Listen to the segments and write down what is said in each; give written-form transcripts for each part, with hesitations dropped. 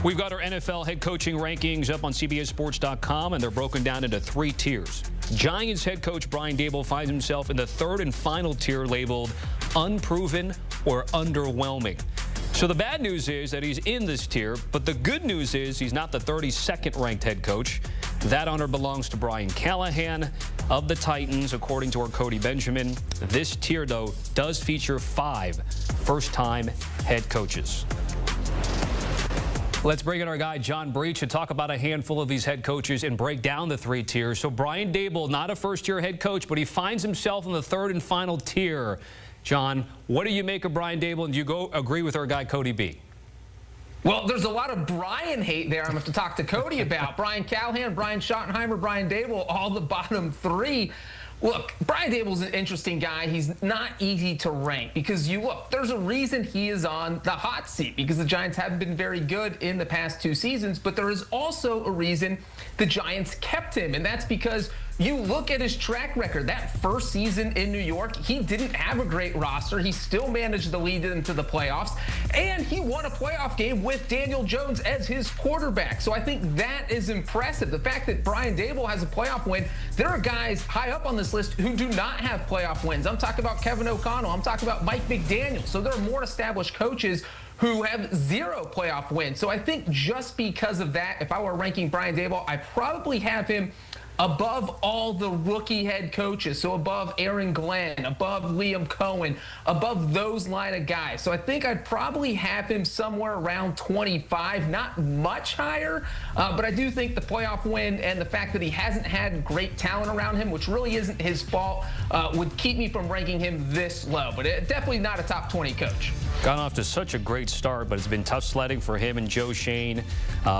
We've got our NFL head coaching rankings up on CBSSports.com, and they're broken down into 3 tiers. Giants head coach Brian Daboll finds himself in the 3rd and final tier labeled unproven or underwhelming. So the bad news is that he's in this tier, but the good news is he's not the 32nd ranked head coach. That honor belongs to Brian Callahan of the Titans, according to our Cody Benjamin. This tier, though, does feature 5 first-time head coaches. Let's bring in our guy, John Breech, to talk about a handful of these head coaches and break down the 3 tiers. So Brian Daboll, not a first-year head coach, but he finds himself in the 3rd and final tier. John, what do you make of Brian Daboll, and do you agree with our guy, Cody B? Well, there's a lot of Brian hate there I'm going to have to talk to Cody about. Brian Callahan, Brian Schottenheimer, Brian Daboll, all the bottom 3. Look, Brian Daboll's an interesting guy. He's not easy to rank because there's a reason he is on the hot seat because the Giants haven't been very good in the past 2 seasons, but there is also a reason the Giants kept him, and that's because you look at his track record. That first season in New York, he didn't have a great roster. He still managed to lead them to the playoffs, and he won a playoff game with Daniel Jones as his quarterback. So I think that is impressive. The fact that Brian Daboll has a playoff win, there are guys high up on this list who do not have playoff wins. I'm talking about Kevin O'Connell. I'm talking about Mike McDaniel. So there are more established coaches who have 0 playoff wins. So I think just because of that, if I were ranking Brian Daboll, I probably have him above all the rookie head coaches, so above Aaron Glenn, above Liam Cohen, above those line of guys. So I think I'd probably have him somewhere around 25, not much higher, but I do think the playoff win and the fact that he hasn't had great talent around him, which really isn't his fault, would keep me from ranking him this low, but definitely not a top 20 coach. Gone off to such a great start, but it's been tough sledding for him and Joe Shane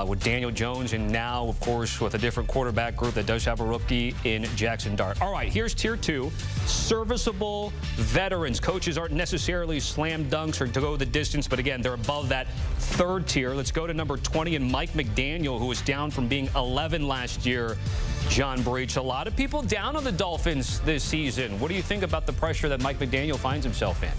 with Daniel Jones, and now, of course, with a different quarterback group that does have a rookie in Jackson Dart. All right, here's tier 2. Serviceable veterans. Coaches aren't necessarily slam dunks or to go the distance, but again, they're above that 3rd tier. Let's go to number 20 and Mike McDaniel, who was down from being 11 last year. John Breech, a lot of people down on the Dolphins this season. What do you think about the pressure that Mike McDaniel finds himself in?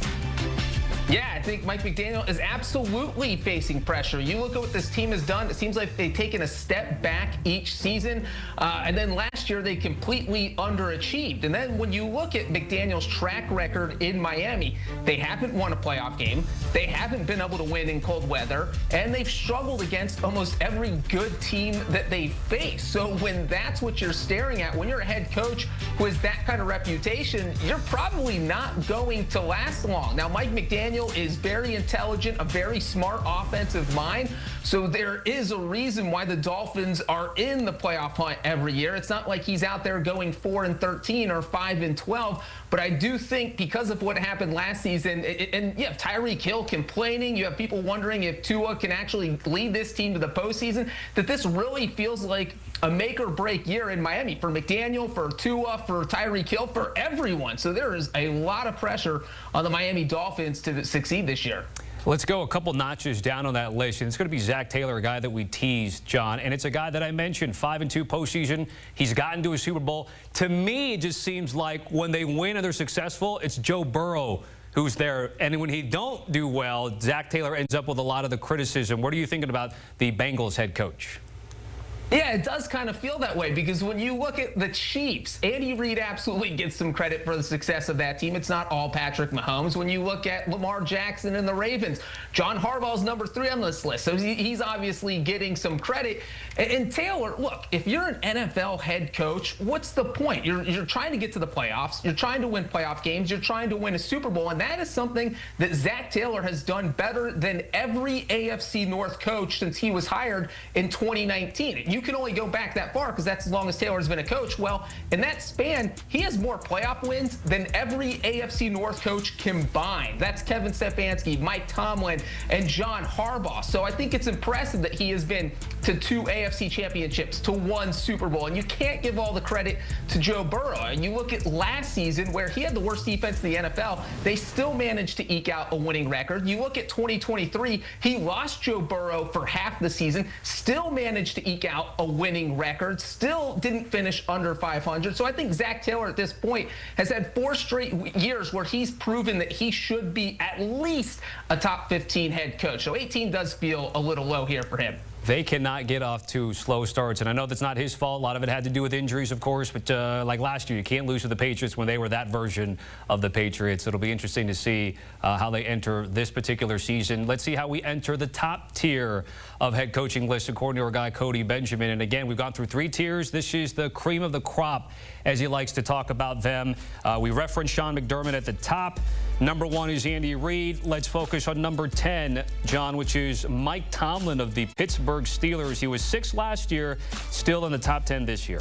Yeah, I think Mike McDaniel is absolutely facing pressure. You look at what this team has done. It seems like they've taken a step back each season. And then last year, they completely underachieved. And then when you look at McDaniel's track record in Miami, they haven't won a playoff game. They haven't been able to win in cold weather. And they've struggled against almost every good team that they face. So when that's what you're staring at, when you're a head coach who has that kind of reputation, you're probably not going to last long. Now, Mike McDaniel is very intelligent, a very smart offensive mind. So there is a reason why the Dolphins are in the playoff hunt every year. It's not like he's out there going 4-13 or 5-12. But I do think because of what happened last season, and you have Tyreek Hill complaining, you have people wondering if Tua can actually lead this team to the postseason, that this really feels like a make or break year in Miami for McDaniel, for Tua, for Tyreek Hill, for everyone. So there is a lot of pressure on the Miami Dolphins to succeed this year. Let's go a couple notches down on that list, and it's going to be Zack Taylor, a guy that we teased, John, and it's a guy that I mentioned, 5-2 postseason. He's gotten to a Super Bowl. To me, it just seems like when they win and they're successful, it's Joe Burrow who's there, and when he don't do well, Zack Taylor ends up with a lot of the criticism. What are you thinking about the Bengals head coach? Yeah, it does kind of feel that way because when you look at the Chiefs, Andy Reid absolutely gets some credit for the success of that team. It's not all Patrick Mahomes. When you look at Lamar Jackson and the Ravens, John Harbaugh's number 3 on this list. So he's obviously getting some credit. And Taylor, look, if you're an NFL head coach, what's the point? You're trying to get to the playoffs. You're trying to win playoff games. You're trying to win a Super Bowl. And that is something that Zack Taylor has done better than every AFC North coach since he was hired in 2019. You can only go back that far because that's as long as Taylor's been a coach. Well, in that span, he has more playoff wins than every AFC North coach combined. That's Kevin Stefanski, Mike Tomlin, and John Harbaugh. So I think it's impressive that he has been to 2 AFC championships, to 1 Super Bowl. And you can't give all the credit to Joe Burrow. And you look at last season where he had the worst defense in the NFL, they still managed to eke out a winning record. You look at 2023, he lost Joe Burrow for half the season, still managed to eke out without a winning record, still didn't finish under 500. So I think Zack Taylor at this point has had 4 straight years where he's proven that he should be at least a top 15 head coach. So 18 does feel a little low here for him. They cannot get off to slow starts, and I know that's not his fault. A lot of it had to do with injuries, of course, but like last year, you can't lose to the Patriots when they were that version of the Patriots. It'll be interesting to see how they enter this particular season. Let's see how we enter the top tier of head coaching lists, according to our guy, Cody Benjamin. And again, we've gone through 3 tiers. This is the cream of the crop, as he likes to talk about them. We referenced Sean McDermott at the top. Number 1 is Andy Reid. Let's focus on number 10, John, which is Mike Tomlin of the Pittsburgh Steelers. He was 6th last year, still in the top 10 this year.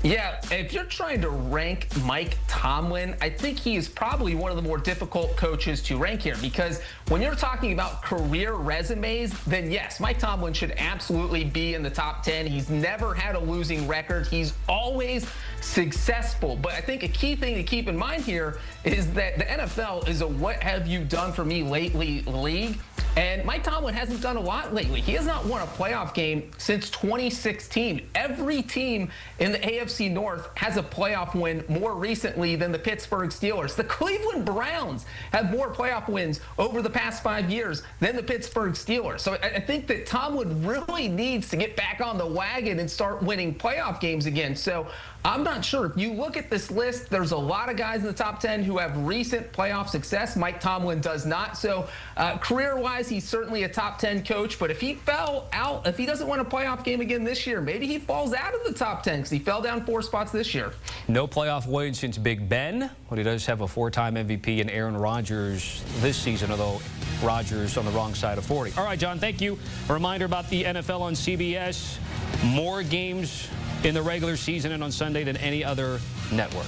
Yeah, if you're trying to rank Mike Tomlin, I think he is probably one of the more difficult coaches to rank here, because when you're talking about career resumes, then yes, Mike Tomlin should absolutely be in the top 10. He's never had a losing record. He's always successful. But I think a key thing to keep in mind here is that the NFL is a what have you done for me lately league. And Mike Tomlin hasn't done a lot lately. He has not won a playoff game since 2016. Every team in the AFC North has a playoff win more recently than the Pittsburgh Steelers. The Cleveland Browns have more playoff wins over the past 5 years than the Pittsburgh Steelers. So I think that Tomlin really needs to get back on the wagon and start winning playoff games again. So I'm not sure. If you look at this list, there's a lot of guys in the top 10 who have recent playoff success. Mike Tomlin does not. So career-wise, he's certainly a top 10 coach. But if he fell out, if he doesn't win a playoff game again this year, maybe he falls out of the top 10 because he fell down 4 spots this year. No playoff win since Big Ben, but he does have a 4-time MVP in Aaron Rodgers this season, although Rodgers on the wrong side of 40. All right, John, thank you. A reminder about the NFL on CBS. More games in the regular season and on Sunday than any other network.